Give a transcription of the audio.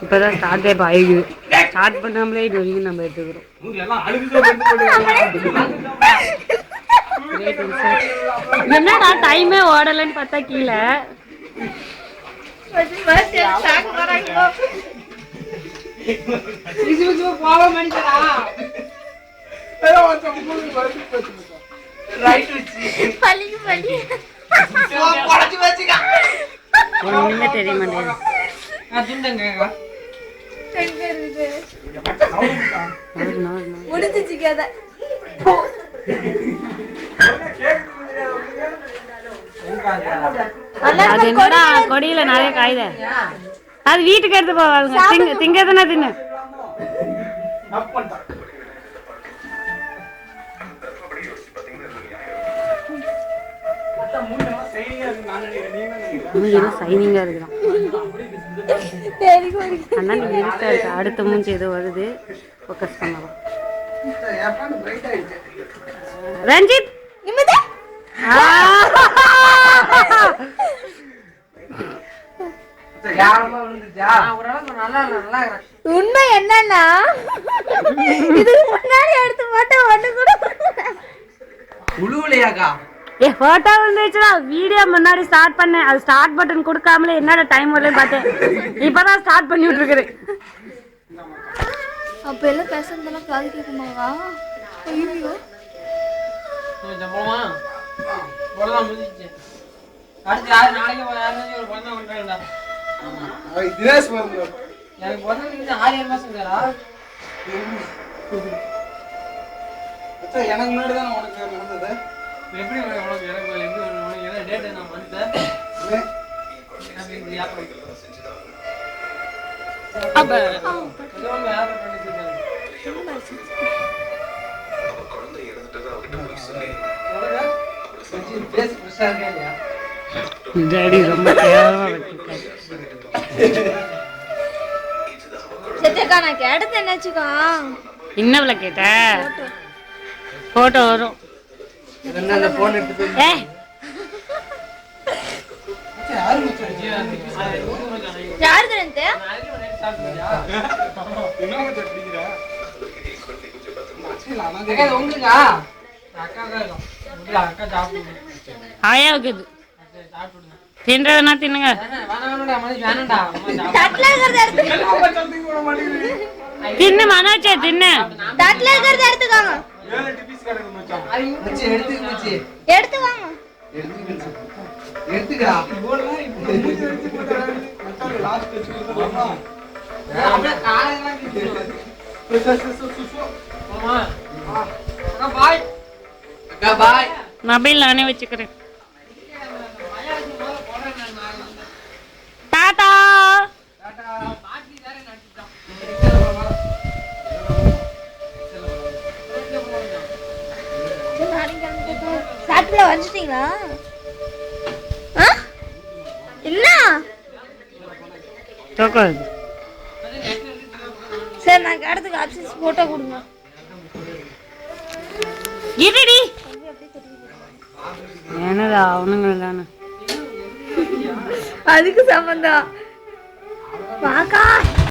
இப்பதான் ஸ்டார்டே ஆகிக்குது. ஸ்டார்ட் பண்ணாமலே இது வரைக்கும் நம்ம எடுத்துக்கிறோம். என்னடா டைமே ஓடலன்னு பார்த்தா கீழே ஒண்ணுமே தெரிய மாட்டேங்குது. அது என்னடா கொடியில நிறைய காயுத, அது வீட்டுக்கு எடுத்து போவாங்க. திங்கதுன்னா தின்னு. சைனிங்கா இருக்குதான். அண்ணா நீங்க இருட்டா இருக்கு. அடுத்த மூஞ்சி ஏதோ வருது, ஃபோக்கஸ் பண்ணலாம். ரஞ்சித் உண்மை என்னன்னா இதுக்கு முன்னாடி எடுத்து போட்டோ ஒண்ணு கூட போட்டோ வந்துச்சுன்னா வீடியோ முன்னாடி ஸ்டார்ட் பண்ணேன். அது ஸ்டார்ட் பட்டன் கொடுக்காமலே என்னோட டைம் வரலன்னு பார்த்தேன். இப்பதான் ஸ்டார்ட் பண்ணி விட்டுருக்குறேன். அப்ப எல்லாம் பேசுறதெல்லாம் காது கேட்குமாவா? ஐயோ எனக்கு முன்னாடி தான் உனக்கு நடந்தது. எப்படி டாடி ரொம்ப நான் கேட்டது என்னாச்சுக்கா? இன்னவள கேட்ட போட்டோ வரும். யாரு தெரிஞ்சு ஆயாவுக்கு இது தின்றதுனா தின்னுங்க. தின்னு மனோச்சே தின்னு. தட்டுல இருக்கிறத எடுத்துக்கோங்க. எடுத்துவாங்க. மொபைல் நானே வச்சுக்கிறேன். டாடா. சாப்பிட வந்துட்டீங்களா? என்ன சரி நான் இடத்துக்கு ஆப்ஷன்ஸ் போட்டோ கொடுங்க. இருடி என்னடா அவனுங்க தானே அதுக்கு சம்பந்தம் பாக்கா.